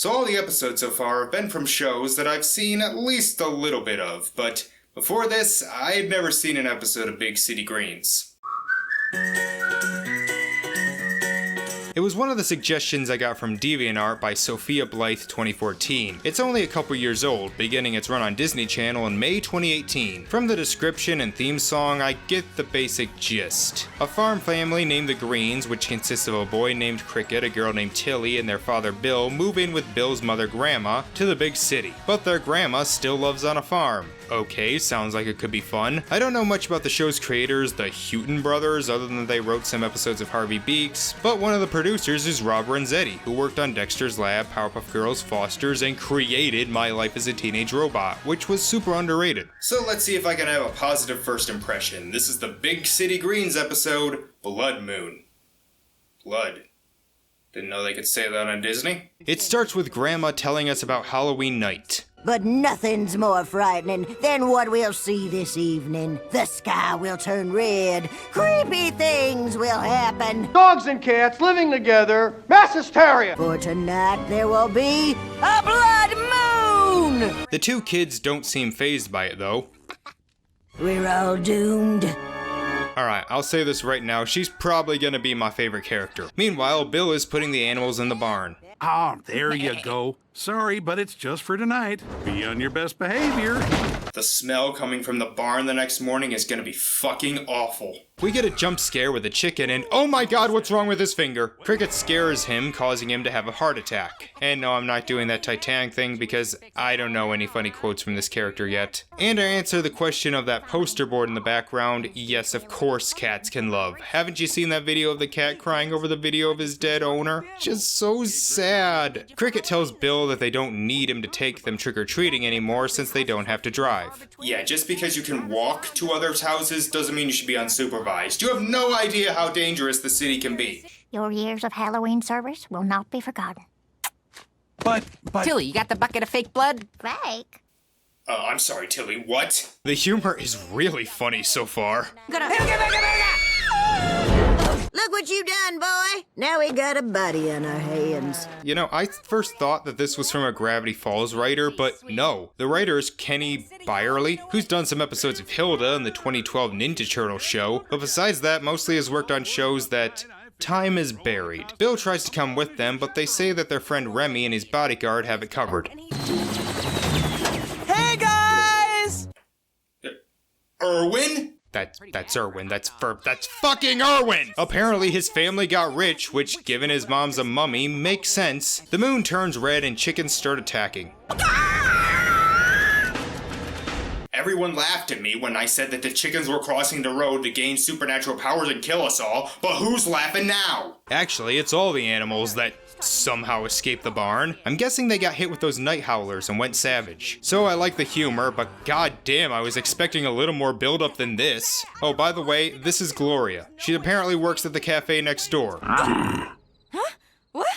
So all the episodes so far have been from shows that I've seen at least a little bit of, but before this, I had never seen an episode of Big City Greens. It was one of the suggestions I got from DeviantArt by Sophia Blythe 2014. It's only a couple years old, beginning its run on Disney Channel in May 2018. From the description and theme song, I get the basic gist. A farm family named the Greens, which consists of a boy named Cricket, a girl named Tilly, and their father Bill, move in with Bill's mother Grandma to the big city. But their grandma still lives on a farm. Okay, sounds like it could be fun. I don't know much about the show's creators, the Houghton brothers, other than they wrote some episodes of Harvey Beaks, but one of the producers is Rob Renzetti, who worked on Dexter's Lab, Powerpuff Girls, Foster's, and created My Life as a Teenage Robot, which was super underrated. So let's see if I can have a positive first impression. This is the Big City Greens episode, Blood Moon. Blood. Didn't know they could say that on Disney. It starts with Grandma telling us about Halloween night. But nothing's more frightening than what we'll see this evening. The sky will turn red. Creepy things will happen. Dogs and cats living together. Mass hysteria. For tonight there will be a blood moon! The two kids don't seem fazed by it though. We're all doomed. Alright, I'll say this right now, she's probably gonna be my favorite character. Meanwhile, Bill is putting the animals in the barn. Ah, there you go. Sorry, but it's just for tonight. Be on your best behavior. The smell coming from the barn the next morning is gonna be fucking awful. We get a jump scare with a chicken and oh my god, what's wrong with his finger? Cricket scares him, causing him to have a heart attack. And no, I'm not doing that Titanic thing because I don't know any funny quotes from this character yet. And I answer the question of that poster board in the background, yes, of course cats can love. Haven't you seen that video of the cat crying over the video of his dead owner? Just so sad. Cricket tells Bill that they don't need him to take them trick-or-treating anymore since they don't have to drive. Yeah, just because you can walk to others' houses doesn't mean you should be unsupervised. You have no idea how dangerous the city can be. Your years of Halloween service will not be forgotten. But... Tilly, you got the bucket of fake blood? Fake? I'm sorry, Tilly, what? The humor is really funny so far. Look what you done, boy. Now we got a buddy on our hands. You know, I first thought that this was from a Gravity Falls writer, but no. The writer is Kenny Byerly, who's done some episodes of Hilda and the 2012 Ninja Turtle show, but besides that, mostly has worked on shows that time is buried. Bill tries to come with them, but they say that their friend Remy and his bodyguard have it covered. Hey, guys! Erwin? That's Erwin. That's fucking Erwin! Apparently his family got rich, which, given his mom's a mummy, makes sense. The moon turns red and chickens start attacking. Everyone laughed at me when I said that the chickens were crossing the road to gain supernatural powers and kill us all, but who's laughing now? Actually, it's all the animals that somehow escaped the barn. I'm guessing they got hit with those night howlers and went savage. So I like the humor, but goddamn, I was expecting a little more build-up than this. Oh, by the way, this is Gloria. She apparently works at the cafe next door. What?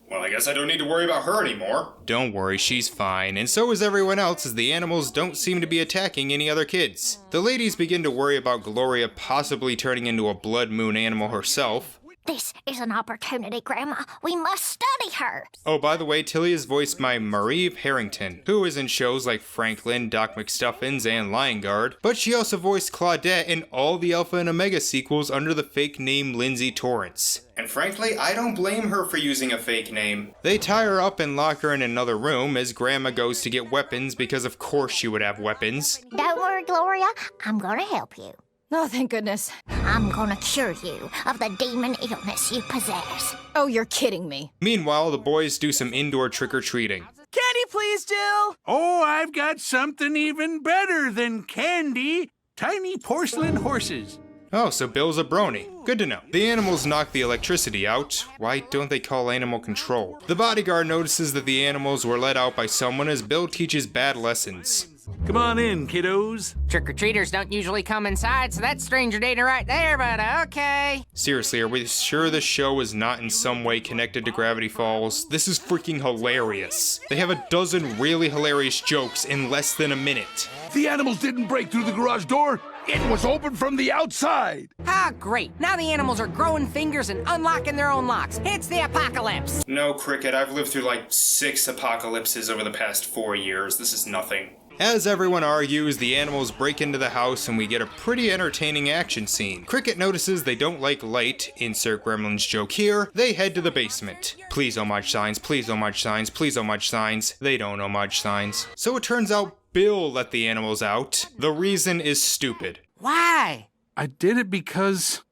Well, I guess I don't need to worry about her anymore. Don't worry, she's fine, and so is everyone else as the animals don't seem to be attacking any other kids. The ladies begin to worry about Gloria possibly turning into a blood moon animal herself. This is an opportunity, Grandma. We must study her. Oh, by the way, Tilly is voiced by Marie Harrington, who is in shows like Franklin, Doc McStuffins, and Lion Guard, but she also voiced Claudette in all the Alpha and Omega sequels under the fake name Lindsay Torrance. And frankly, I don't blame her for using a fake name. They tie her up and lock her in another room as Grandma goes to get weapons because of course she would have weapons. Don't worry, Gloria. I'm gonna help you. Oh, thank goodness. I'm gonna cure you of the demon illness you possess. Oh, you're kidding me. Meanwhile, the boys do some indoor trick-or-treating. Candy, please, Jill! Oh, I've got something even better than candy. Tiny porcelain horses. Oh, so Bill's a brony. Good to know. The animals knock the electricity out. Why don't they call animal control? The bodyguard notices that the animals were let out by someone as Bill teaches bad lessons. Come on in, kiddos. Trick-or-treaters don't usually come inside, so that's stranger data right there, but okay. Seriously, are we sure this show is not in some way connected to Gravity Falls? This is freaking hilarious. They have a dozen really hilarious jokes in less than a minute. The animals didn't break through the garage door. It was open from the outside. Ah, great. Now the animals are growing fingers and unlocking their own locks. It's the apocalypse. No, Cricket, I've lived through like 6 apocalypses over the past 4 years. This is nothing. As everyone argues, the animals break into the house and we get a pretty entertaining action scene. Cricket notices they don't like light, insert Gremlins joke here, they head to the basement. Please homage signs, please homage signs, please homage signs. They don't homage signs. So it turns out Bill let the animals out. The reason is stupid. Why? I did it because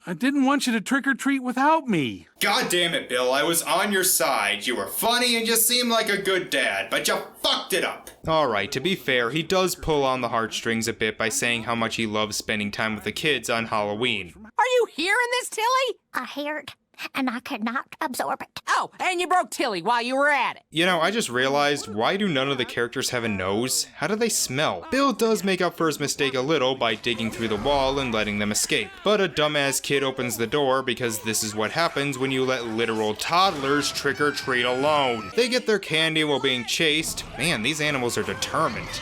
I didn't want you to trick or treat without me. God damn it, Bill, I was on your side. You were funny and you seemed like a good dad, but you fucked it up. Alright, to be fair, he does pull on the heartstrings a bit by saying how much he loves spending time with the kids on Halloween. Are you hearing this, Tilly? I hear it, and I cannot absorb it. Oh, and you broke Tilly while you were at it. You know, I just realized, why do none of the characters have a nose? How do they smell? Bill does make up for his mistake a little by digging through the wall and letting them escape. But a dumbass kid opens the door because this is what happens when you let literal toddlers trick or treat alone. They get their candy while being chased. Man, these animals are determined.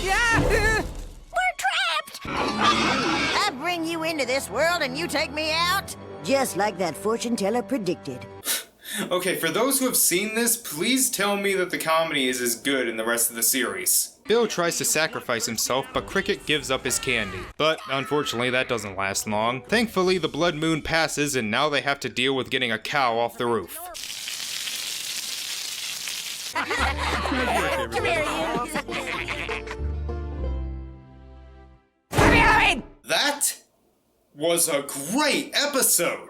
Yeah! We're trapped! I bring you into this world and you take me out? Just like that fortune teller predicted. Okay, for those who have seen this, please tell me that the comedy is as good in the rest of the series. Bill tries to sacrifice himself, but Cricket gives up his candy. But unfortunately, that doesn't last long. Thankfully, the blood moon passes, and now they have to deal with getting a cow off the roof. Come here, you. Come here, I mean. That was a great episode!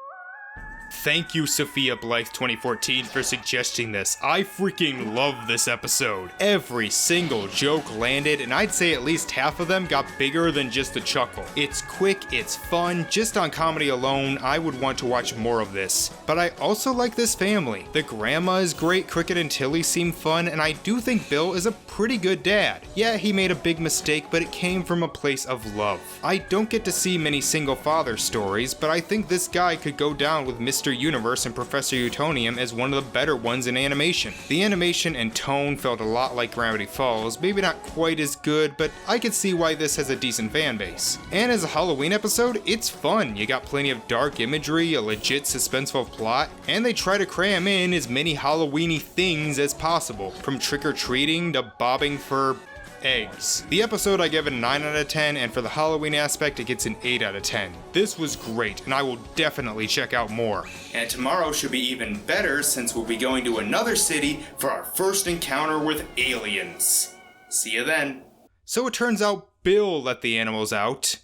Thank you, Sophia Blythe 2014, for suggesting this. I freaking love this episode. Every single joke landed, and I'd say at least half of them got bigger than just a chuckle. It's quick, it's fun, just on comedy alone, I would want to watch more of this. But I also like this family. The grandma is great, Cricket and Tilly seem fun, and I do think Bill is a pretty good dad. Yeah, he made a big mistake, but it came from a place of love. I don't get to see many single father stories, but I think this guy could go down with Mr. Universe and Professor Utonium as one of the better ones in animation. The animation and tone felt a lot like Gravity Falls, maybe not quite as good, but I could see why this has a decent fan base. And as a Halloween episode, it's fun. You got plenty of dark imagery, a legit suspenseful plot, and they try to cram in as many Halloween-y things as possible, from trick-or-treating to bobbing for eggs. The episode I give it a 9 out of 10, and for the Halloween aspect it gets an 8 out of 10. This was great, and I will definitely check out more. And tomorrow should be even better since we'll be going to another city for our first encounter with aliens. See you then. So it turns out Bill let the animals out.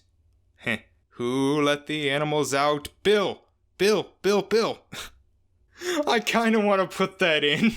Heh. Who let the animals out? Bill. Bill. I kinda wanna put that in.